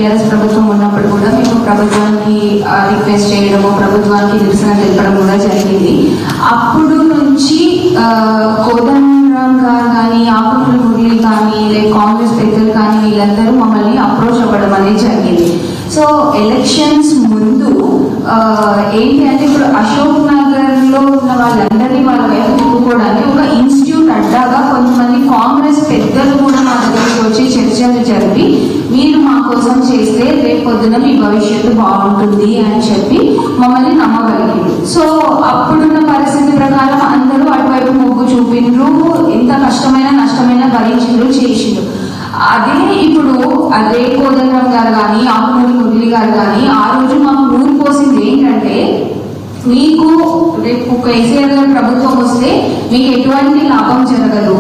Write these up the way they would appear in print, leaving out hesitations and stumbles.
TRS ప్రభుత్వం ఉన్నప్పుడు కూడా మేము ప్రభుత్వానికి రిక్వెస్ట్ చేయడము, ప్రభుత్వానికి నిరసన తెలపడం కూడా జరిగింది. అప్పుడు నుంచి కోదండరామ్ గారు కానీ, ఆకునూరి మురళి కానీ, లేక కాంగ్రెస్ పెద్దలు కానీ వీళ్ళందరూ మమ్మల్ని అప్రోచ్ అవ్వడం అనేది జరిగింది. సో ఎలక్షన్స్ ముందు ఏంటి అంటే ఇప్పుడు అశోక్ నగర్లో ఉన్న వాళ్ళందరినీ వాళ్ళ వైపు తిప్పుకోవడానికి ఒక ఇన్స్టిట్యూట్ అడ్డాగా కొంతమంది కాంగ్రెస్ పెద్దలు కూడా మా దగ్గరికి వచ్చి చర్చలు జరిపి మీరు మా కోసం చేస్తే రేపు పొద్దున మీ భవిష్యత్తు బాగుంటుంది అని చెప్పి మమ్మల్ని నమ్మగలిగింది. సో అప్పుడున్న పరిస్థితి ప్రకారం అందరూ అటువైపు మొగ్గు చూపిండ్రు, ఎంత కష్టమైన నష్టమైన భరించిండ్రు, చేసిండ్రు. అదే ఇప్పుడు అదే కోదండరామ్ గారు కానీ, ఆకునూరి మురళి గారు కానీ ఆ రోజు మాకు నూరు పోసింది ఏంటంటే, మీకు రేపు కేసీఆర్ గారు ప్రభుత్వం వస్తే మీకు ఎటువంటి లాభం జరగదు,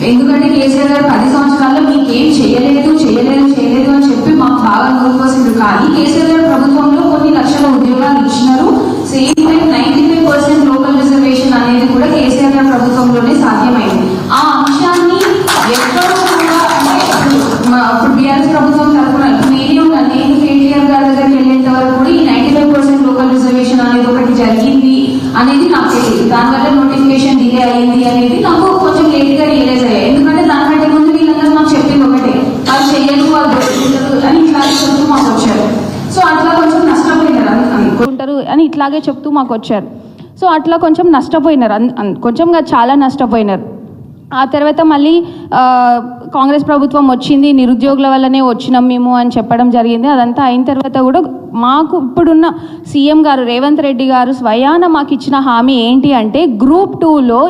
ఎందుకంటే కేసీఆర్ గారు 10 సంవత్సరాల్లో మీకేం చేయలేదు అని చెప్పి మాకు బాగా నూరు పోసింది. కానీ కేసీఆర్ గారు ప్రభుత్వంలో కొన్ని లక్షల ఉద్యోగాలు ఇచ్చినారు. సేమ్ టైం 95% లోకల్ రిజర్వేషన్ అనేది కూడా కేసీఆర్ గారు ప్రభుత్వంలోనే సాధ్యమైంది. ఆ అంశాన్ని ఎక్కడో ఇప్పుడు బీఆర్ఎస్ ప్రభుత్వం తరఫున నేను కేటీఆర్ గారి దగ్గరికి వెళ్ళేంత వరకు కూడా ఈ 95% లోకల్ రిజర్వేషన్ అనేది ఒకటి జరిగింది అనేది నాకు తెలియదు. దానివల్ల నోటిఫికేషన్ డిలే అయింది అనేది నాకు కొంచెం లేట్ గా రియలైజ్ అయ్యాయి. ఎందుకంటే దానికంటే ముందు వీళ్ళందరూ మాకు చెప్పింది ఒకటే, వాళ్ళు చెయ్యరు, వాళ్ళు దొరుకుతారు అని ఇట్లాగే చెప్తూ మాకు వచ్చారు. సో అట్లా కొంచెం నష్టపోయినారు అనుకుంటారు అని ఇట్లాగే చెప్తూ మాకు వచ్చారు. సో అట్లా కొంచెం నష్టపోయినారు, కొంచెం చాలా నష్టపోయినారు. ఆ తర్వాత మళ్ళీ కాంగ్రెస్ ప్రభుత్వం వచ్చింది, నిరుద్యోగుల వల్లనే వచ్చినాం మేము అని చెప్పడం జరిగింది. అదంతా అయిన తర్వాత కూడా మాకు ఇప్పుడున్న సీఎం గారు రేవంత్ రెడ్డి గారు స్వయాన మాకు ఇచ్చిన హామీ ఏంటి అంటే, గ్రూప్ 2లో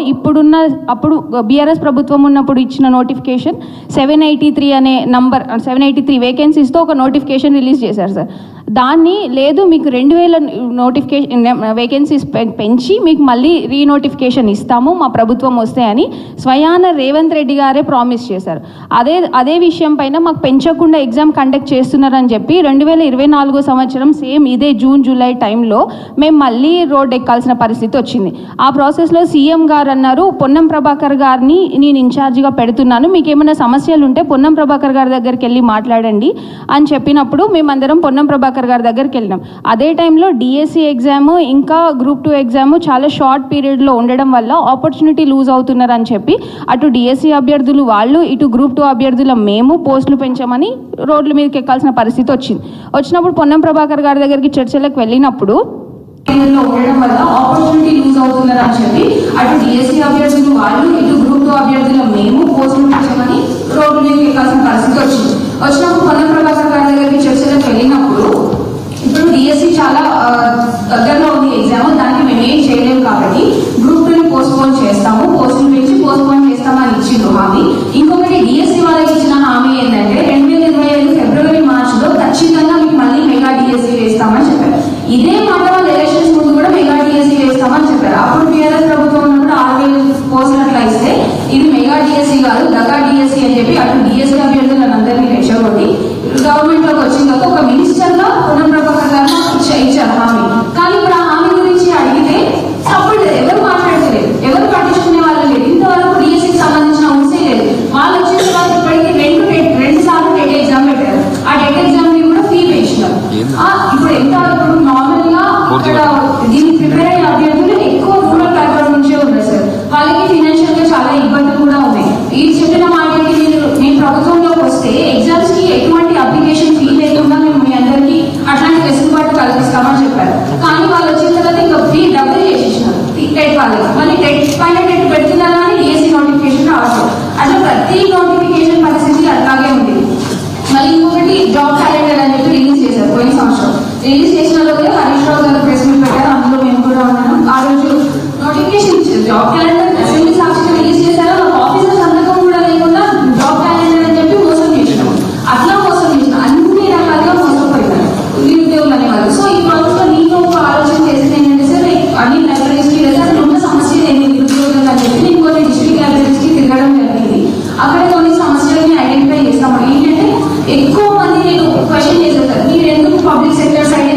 అప్పుడు బీఆర్ఎస్ ప్రభుత్వం ఉన్నప్పుడు ఇచ్చిన నోటిఫికేషన్ 783 అనే నంబర్, 783 వేకెన్సీస్తో ఒక నోటిఫికేషన్ రిలీజ్ చేశారు సార్. దాన్ని లేదు మీకు 2000 వేకెన్సీస్ పెంచి మీకు మళ్ళీ రీనోటిఫికేషన్ ఇస్తాము మా ప్రభుత్వం వస్తే అని స్వయాన రేవంత్ రెడ్డి గారే ప్రామిస్ చేశారు. అదే విషయం పైన మాకు పెంచకుండా ఎగ్జామ్ కండక్ట్ చేస్తున్నారని చెప్పి 2024 సంవత్సరం సేమ్ ఇదే జూన్ జూలై టైంలో మేము మళ్ళీ రోడ్ ఎక్కాల్సిన పరిస్థితి వచ్చింది. ఆ ప్రాసెస్లో సీఎం గారు అన్నారు, పొన్నం ప్రభాకర్ గారిని నేను ఇన్ఛార్జిగా పెడుతున్నాను, మీకు ఏమైనా సమస్యలు ఉంటే పొన్నం ప్రభాకర్ గారి దగ్గరికి వెళ్ళి మాట్లాడండి అని చెప్పినప్పుడు మేమందరం పొన్నం ప్రభాకర్ గారి దగ్గరికి వెళ్ళినాం. అదే టైంలో డిఎస్సి ఎగ్జామ్ ఇంకా గ్రూప్ 2 ఎగ్జామ్ చాలా షార్ట్ పీరియడ్లో ఉండడం వల్ల ఆపర్చునిటీ లూజ్ అవుతున్నారు అని చెప్పి అటు డిఎస్సి అభ్యర్థులు వాళ్ళు, ఇటు గ్రూప్ 2 అభ్యర్థుల మేము పోస్టులు పెంచామని రోడ్ల మీదకి ఎక్కాల్సిన పరిస్థితి వచ్చినప్పుడు పొన్నం ప్రభాకర్ గారి దగ్గరికి చర్చలకు వెళ్ళినప్పుడు ఉండడం వల్ల ఆపర్చునిటీ లూజ్ అవుతున్నారు అని చెప్పి అటు డిఎస్సి అభ్యర్థులు వాళ్ళు, ఇటు గ్రూప్ 2 అభ్యర్థుల మేము పోస్టులు పెంచామని రోడ్ల మీదకి ఎక్కాల్సిన పరిస్థితి వచ్చినప్పుడు పొన్నం ప్రభాకర్ గారి దగ్గరికి చర్చలకు వెళ్ళినప్పుడు ఇప్పుడు డిఎస్సి చాలా దగ్గరలో ఉంది ఎగ్జామ్, దానికి మేము ఏం చేయలేము కాబట్టి గ్రూప్ 2ని పోస్ట్పోన్ చేస్తాము, పోస్టులు పెంచి పోస్ట్పోన్ చేస్తామని ఇచ్చిండ్రు హామీ. ఇంకొకటి డిఎస్సి వాళ్ళకి ఇచ్చిన హామీ ఏంటంటే 2025 ఫిబ్రవరి మార్చిలో ఖచ్చితంగా మీకు మళ్ళీ మెగా డిఎస్సి వేస్తామని చెప్పారు. ఇదే మాట వాళ్ళు ఎలక్షన్స్ ముందు కూడా మెగా డిఎస్సి వేస్తామని చెప్పారు. అప్పుడు టీఆర్ఎస్ ప్రభుత్వం ఉన్నప్పుడు 6000 పోస్టులు అట్లా ఇస్తే ఇది మెగా డిఎస్సి కాదు దగా డిఎస్సి అని చెప్పి అటు డిఎస్సి అభ్యర్థులను అందరినీ రెచ్చగొట్టి గవర్నమెంట్ లోకి వచ్చిన తర్వాత ఒక మినిస్టర్ గా పొన్నం ప్రభాకర్ గారు ఇచ్చారు హామీ. కానీ ఇప్పుడు ఆ హామీ గురించి అడిగితే సపోర్ట్ ఎవరు మాట్లాడలేదు, ఎవరు పట్టించుకునే వాళ్ళు లేదు. ఇంతవరకు డిఎస్సికి సంబంధించిన ఊసే లేదు. వాళ్ళు వచ్చిన తర్వాత ఇప్పటికీ రెండు సార్లు టెట్ ఎగ్జామ్ పెట్టారు. ఆ టెట్ ఎగ్జామ్ ని కూడా ఫీ పెంచినారు. ఇప్పుడు ఎంత ఇప్పుడు నార్మల్ గా దీన్ని ప్రిపేర్ అయిన అభ్యర్థులు ఎక్కువ రూరల్ బ్యాక్గ్రౌండ్ నుంచే ఉన్నారు సార్. వాళ్ళకి ఫైనాన్షియల్ గా చాలా ఇబ్బందులు కూడా ఉన్నాయి. ఈ చెప్పిన మాటకి నేను ప్రభుత్వంలోకి వస్తే ఎగ్జామ్స్ కి ఎటువంటి అప్లికేషన్ ఫీ లేకుండా మేము మీ అందరికీ అట్లాంటి వెసులుబాటు కల్పిస్తామని చెప్పారు. కానీ వాళ్ళు వచ్చిన తర్వాత ఇంకా ఫీ డబుల్ చేసేసినారు టెట్ వాళ్ళకి. మళ్ళీ టెట్ పైన టెట్ పెడుతున్నారు కానీ డిఎస్సి నోటిఫికేషన్ రావచ్చు. అట్లా ప్రతి నోటిఫికేషన్ పరిస్థితి అట్లాగే ఉంది. మళ్ళీ ఇంకొకటి జాబ్ క్యాలెండర్ అని చెప్పి రిలీజ్ చేశారు పోయిన సంవత్సరం. రిలీజ్ చేసిన రోజు హరీష్ రావు గారు ప్రెస్ మీట్ పెట్టారు, అందులో మేము కూడా ఉన్నాము. ఆ రోజు నోటిఫికేషన్ ఇచ్చారు, జాబ్ క్యాలెండర్ అసెంబ్లీ సాక్షిగా రిలీజ్ చేశారు. ఆఫీసర్ సంతకం కూడా లేకుండా జాబ్ క్యాలెండర్ అని చెప్పి మోసం చేసినాము. అట్లా మోసం చేసిన అన్ని రకాలుగా మోసపోయినారు నిరుద్యోగులు అనేవాళ్ళు. సో ఈ ప్రాసెస్ లో నేను ఒక ఆలోచన చేసింది ఏంటంటే సార్, అన్ని లైబ్రరీస్కి వెళ్తే ఉన్న సమస్యలు ఏంటి నిరుద్యోగులు అని చెప్పి నేను కొన్ని డిస్ట్రిక్ట్ లైబ్రరీస్కి తిరగడం జరిగింది. అక్కడ కొన్ని సమస్యలని ఐడెంటిఫై చేస్తాము. ఏంటంటే ఎక్కువ మంది నేను క్వశ్చన్ చేశాను సార్, మీరు ఎందుకు పబ్లిక్ సెక్టర్ సైడ్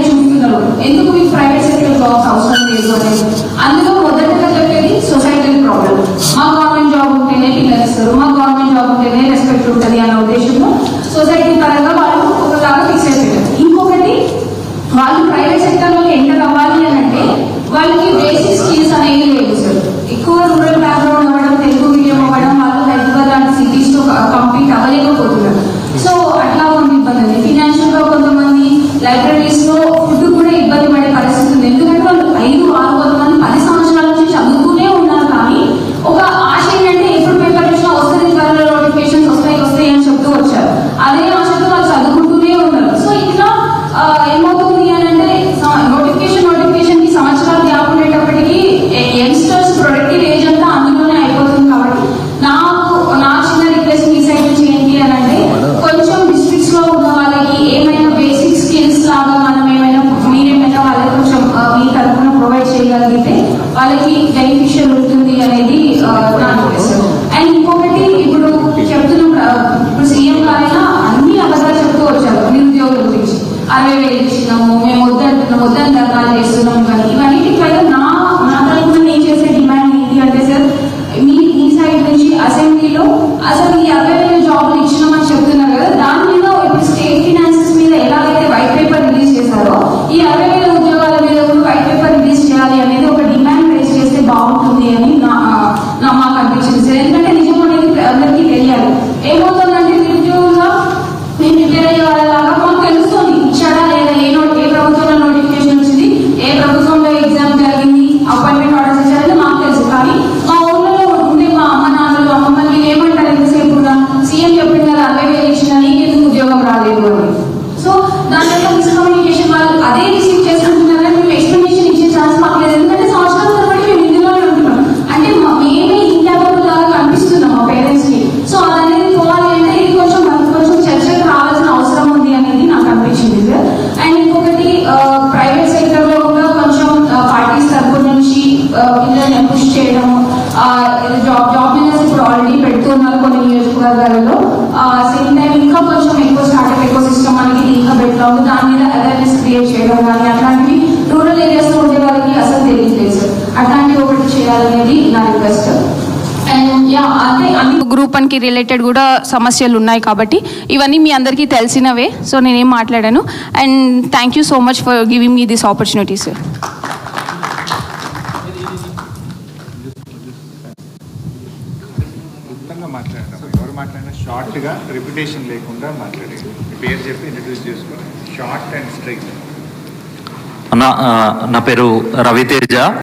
ఫిక్స్ అయిపోయారు. ఇంకొకటి వాళ్ళు ప్రైవేట్ సెక్టర్లోకి ఎంటర్ అవ్వాలి అని అంటే వాళ్ళకి బేసిక్ స్కిల్స్ అనేవి లేవు సార్. ఎక్కువ రూరల్ బ్యాక్గ్రౌండ్ అవ్వడం, తెలుగు మీడియం అవ్వడం, వాళ్ళు హైదరాబాద్ లాంటి సిటీస్ తో కంప్లీట్ అవ్వలేకపోతున్నారు. సో అట్లా కొన్ని ఇబ్బంది ఉంది. ఫినాన్షియల్ గా కొంతమంది లైబ్రరీస్ లో ఫుడ్ కూడా ఇబ్బంది పడే పరిస్థితి ఉంది. ఎందుకంటే వాళ్ళు 5-6 కొంతమంది 10 సంవత్సరాల నుంచి చదువుతూనే ఉన్నారు. కానీ ఒక ఆశ ఏంటంటే ఎప్పుడు పేపర్ ఇచ్చినా వస్తుంది, త్వరలో నోటిఫికేషన్స్ వస్తాయి అని చెప్తూ వచ్చారు. అదే ఆశతో వాళ్ళు చదువుకుంటూనే ఉన్నారు. సో ఇట్లా ఏమవుతుంది అని అంటే నోటిఫికేషన్ కి సంవత్సరాలు గ్యాప్ ఉండేటప్పటికీ యంగ్స్టర్స్ ప్రొడక్టివ్ ఏజ్ అంతా అందులోనే అయిపోతుంది. కాబట్టి నా చిన్న రిక్వెస్ట్ మీ సైడ్ నుంచి ఏంటి అని అంటే కొంచెం డిస్ట్రిక్ట్స్ లో ఉన్న వాళ్ళకి ఏమైనా బేసిక్ స్కిల్స్ లాగా మనం మీరేమైనా వాళ్ళకి కొంచెం మీ తరఫున ప్రొవైడ్ చేయగలిగితే వాళ్ళకి బెనిఫిషియల్ ఉంటుంది అనేది నా రిక్వెస్ట్. అండ్ ఇంకొకటి ఇప్పుడు చెప్తున్నాం, ఇప్పుడు సీఎం గారైనా అన్ని అబద్ధాలు చెప్తూ వచ్చారు నిరుద్యోగుల గురించి. 60,000 ఇచ్చినాము, మేము వద్దని ధర్నాలు చేస్తున్నాం. కానీ ఇవన్నీ పైగా నా తరఫున నేను చేసే డిమాండ్ ఏంటి అంటే సార్, మీ సైడ్ నుంచి అసెంబ్లీలో అసలు ఈ 60,000 జాబ్లు ఇచ్చినామని చెప్తున్నారు కదా, దాని మీద ఇప్పుడు స్టేట్ ఫినాన్సెస్ మీద ఎలాగైతే వైట్ పేపర్ రిలీజ్ చేశారో ఈ 60,000 ఉద్యోగాల మీద కూడా వైట్ పేపర్ రిలీజ్ చేయాలి అనేది ఒక డిమాండ్ రేస్ చేస్తే బాగుంటుంది అని మాకు అనిపించింది సార్. ఎందుకంటే నిజం అనేది అందరికీ తెలియాలి. ఏమవుతుందంటే నిరుద్యోగులుగా మేము ప్రిపేర్ అయ్యే వాళ్ళలాగా మాకు తెలుస్తుంది ఇచ్చాడా లేదా, ఏ ప్రభుత్వంలో నోటిఫికేషన్ వచ్చింది, ఏ ప్రభుత్వంలో ఎగ్జామ్ జరిగింది, అపాయింట్మెంట్ ఆర్డర్స్ ఇచ్చారని మాకు తెలుసు. కానీ మా ఊళ్ళో ఉండే మా అమ్మ నాన్నలు అమ్మమ్మల్ని ఏమంటారు ఎంతసేపు సీఎం చెప్పింది కదా 60,000 ఇచ్చిన నీకెందుకు ఉద్యోగం రాలేదు అని. సో దాని యొక్క మిస్కమ్యూనికేషన్ వాళ్ళు అదే రిసీవ్ చేసుకుంటున్నారని మేము ఎక్స్ప్లెనేషన్ ఇచ్చే ఛాన్స్ మాకు లేదు. ఎందుకంటే సంవత్సరాల తరబడి మేము ఇందులోనే ఉంటున్నాం. అంటే మేమే ఇన్క్యాపబుల్ లాగా కనిపిస్తున్నాం మా పేరెంట్స్ కి. సో అదనేది పోవాలి అంటే ఇది కొంచెం చర్చకు రావాల్సిన అవసరం ఉంది అనేది నాకు అనిపించింది సార్. అండ్ ఇంకొకటి ప్రైవేట్ సెక్టర్ లో కూడా కొంచెం పార్టీస్ తరపు నుంచి పిల్లల్ని పుష్ చేయడము, జాబ్ మేళర్స్ ఇప్పుడు ఆల్రెడీ పెడుతున్నారు కొన్ని నియోజకవర్గాలలో. సేమ్ టైం ఇంకా కొంచెం ఎక్కువ స్టార్ట్అప్ ఎకో సిస్టమ్ అనేది ఇంకా పెట్టాము, దాని మీద అవేర్నెస్ క్రియేట్ చేయడం కానీ అట్లాంటివి రూరల్ ఏరియాస్ లో ఉండే వాళ్ళకి అసలు తెలియట్లేదు సార్. అట్లాంటివి ఒకటి చేయాలనేది నా రిక్వెస్ట్. అంటే అన్ని గ్రూప్ కి రిలేటెడ్ కూడా సమస్యలు ఉన్నాయి కాబట్టి ఇవన్నీ మీ అందరికీ తెలిసినవే. సో నేనేం మాట్లాడాను. And thank you so much for giving me this opportunity sir. ఎవరు మాట్లాడినా షార్ట్గా రిపిటేషన్ లేకుండా మాట్లాడేది. పేరు చెప్పి ఇంట్రడ్యూస్ చేసుకొని షార్ట్ అండ్ స్ట్రైట్. నా పేరు రవితేజ.